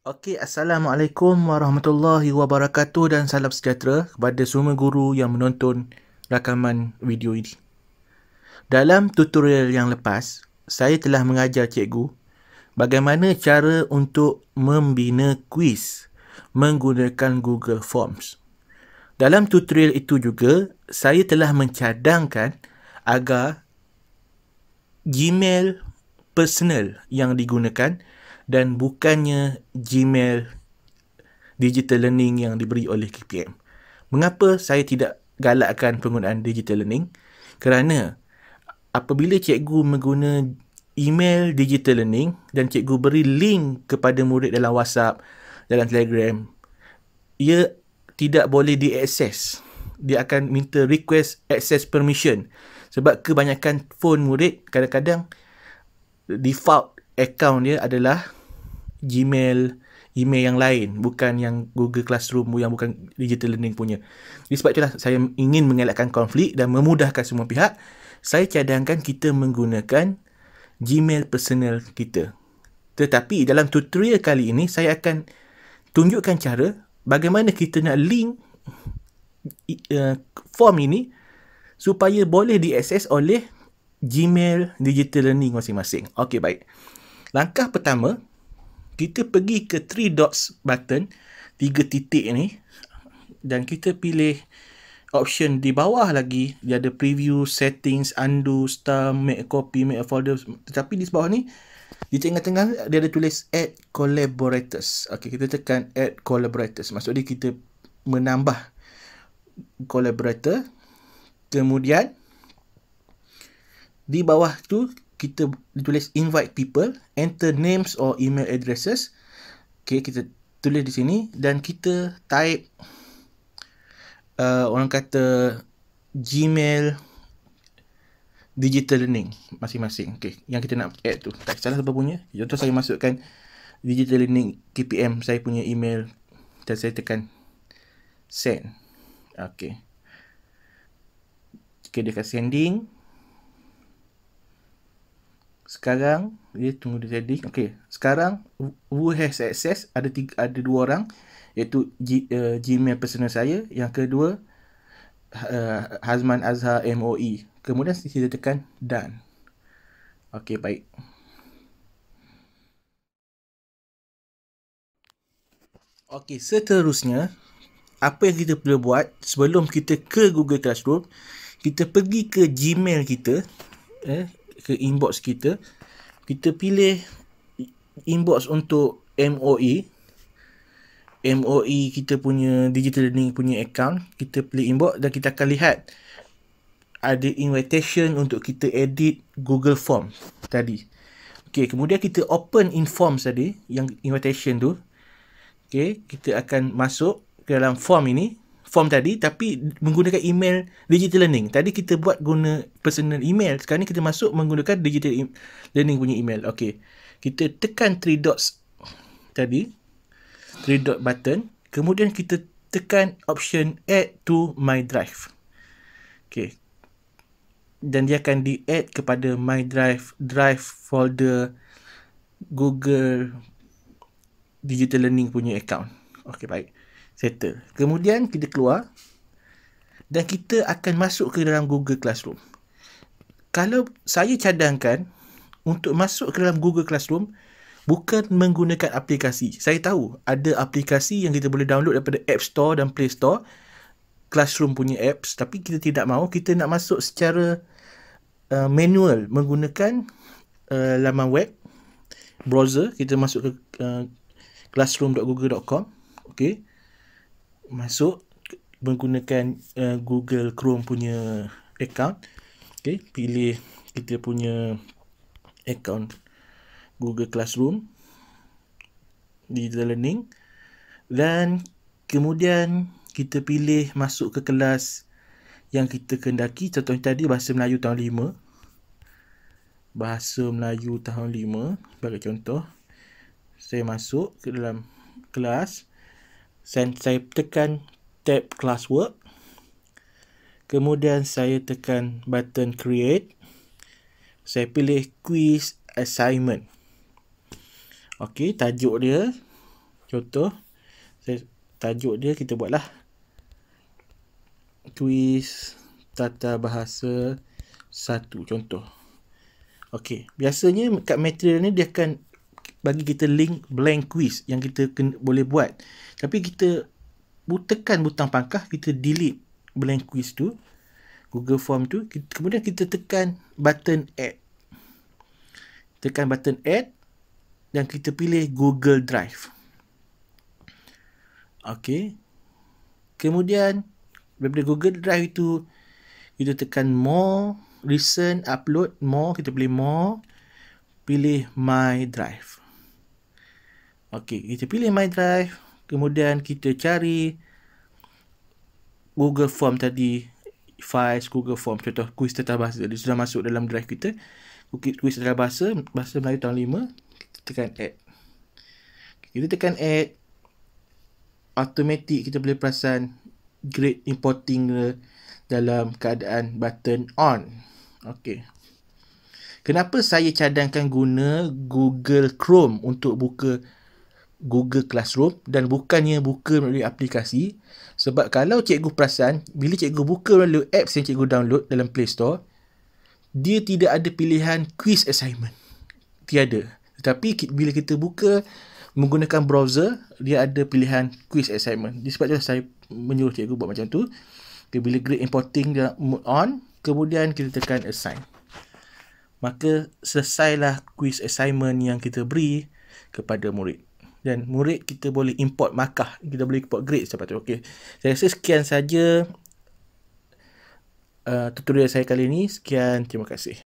Okey, Assalamualaikum warahmatullahi wabarakatuh dan salam sejahtera kepada semua guru yang menonton rakaman video ini. Dalam tutorial yang lepas, saya telah mengajar cikgu bagaimana cara untuk membina kuis menggunakan Google Forms. Dalam tutorial itu juga, saya telah mencadangkan agar Gmail personal yang digunakan dan bukannya Gmail digital learning yang diberi oleh KPM. Mengapa saya tidak galakkan penggunaan digital learning? Kerana apabila cikgu mengguna email digital learning dan cikgu beri link kepada murid dalam WhatsApp, dalam Telegram, ia tidak boleh diakses. Dia akan minta request access permission. Sebab kebanyakan phone murid kadang-kadang default account dia adalah Gmail, email yang lain, bukan yang Google Classroom, yang bukan digital learning punya. Jadi sebab itulah saya ingin mengelakkan konflik dan memudahkan semua pihak. Saya cadangkan kita menggunakan Gmail personal kita. Tetapi dalam tutorial kali ini saya akan tunjukkan cara bagaimana kita nak link form ini supaya boleh diakses oleh Gmail digital learning masing-masing. Okey, baik. Langkah pertama, kita pergi ke 3 dots button, 3 titik ni, dan kita pilih option di bawah lagi. Dia ada preview, settings, undo, star, make a copy, make a folder. Tetapi di bawah ni, di tengah-tengah dia ada tulis add collaborators. Okey, kita tekan add collaborators. Maksudnya kita menambah collaborator. Kemudian di bawah tu kita tulis invite people, enter names or email addresses. Okay, kita tulis di sini dan kita type orang kata Gmail digital learning masing-masing. Okay, yang kita nak add tu. Tak salah apa punya. Contoh saya masukkan digital learning KPM, saya punya email, dan saya tekan send. Okay. Okay, dia akan sending. Sekarang dia tunggu dia jadi. Okey, sekarang who has access ada dua orang, iaitu Gmail personal saya, yang kedua Hazman Azhar MOE. Kemudian kita tekan done. Okey, baik. Okey, seterusnya apa yang kita perlu buat sebelum kita ke Google Classroom, kita pergi ke Gmail kita, ke inbox kita. Kita pilih inbox untuk MOE. MOE kita punya digital learning punya account. Kita pilih inbox dan kita akan lihat ada invitation untuk kita edit Google Form tadi. Okey, kemudian kita open in Forms tadi, yang invitation tu. Okey, kita akan masuk ke dalam form ini, form tadi, tapi menggunakan email digital learning. Tadi kita buat guna personal email, sekarang ni kita masuk menggunakan digital learning punya email. Okey, kita tekan 3 dots tadi, 3 dot button, kemudian kita tekan option add to my drive. Okey, dan dia akan di-add kepada my drive folder Google digital learning punya account. Okey, baik. Settle. Kemudian kita keluar dan kita akan masuk ke dalam Google Classroom. Kalau saya cadangkan untuk masuk ke dalam Google Classroom bukan menggunakan aplikasi. Saya tahu ada aplikasi yang kita boleh download daripada App Store dan Play Store, Classroom punya apps, tapi kita tidak mahu. Kita nak masuk secara manual menggunakan laman web, browser. Kita masuk ke classroom.google.com. Okey, masuk menggunakan Google Chrome punya account. Okay, pilih kita punya account Google Classroom digital learning, dan kemudian kita pilih masuk ke kelas yang kita kendaki. Contohnya tadi bahasa Melayu tahun 5. Bahasa Melayu tahun 5 sebagai contoh. Saya masuk ke dalam kelas. Saya tekan tab classwork. Kemudian saya tekan button create. Saya pilih quiz assignment. Okey, tajuk dia Contoh, tajuk dia kita buatlah kuis tata bahasa 1 contoh. Okey, biasanya kat material ni dia akan bagi kita link blank quiz yang kita boleh buat. Tapi kita tekan butang pangkah, kita delete blank quiz tu, Google Form tu, kemudian kita tekan button add. Tekan button add dan kita pilih Google Drive. Okey. Kemudian daripada Google Drive itu kita tekan more, recent, upload, more, kita pilih more, pilih My Drive. Okey, kita pilih My Drive, kemudian kita cari Google Form tadi, files Google Form, contoh kuis tata bahasa, dia sudah masuk dalam drive kita. Kuis tata bahasa Melayu tahun 5, kita tekan add. Kita tekan add, automatik kita boleh perasan grade importing dalam keadaan button on. Okey. Kenapa saya cadangkan guna Google Chrome untuk buka Google Classroom dan bukannya buka melalui aplikasi? Sebab kalau cikgu perasan, bila cikgu buka melalui apps yang cikgu download dalam Play Store, dia tidak ada pilihan quiz assignment. Tiada. Tetapi bila kita buka menggunakan browser, dia ada pilihan quiz assignment. Sebab itulah saya menyuruh cikgu buat macam tu. Bila grade importing on, kemudian kita tekan assign. Maka selesailah quiz assignment yang kita beri kepada murid. Dan murid kita boleh import markah, kita boleh import grade selepas tu. Okey. Saya rasa sekian saja tutorial saya kali ini. Sekian, terima kasih.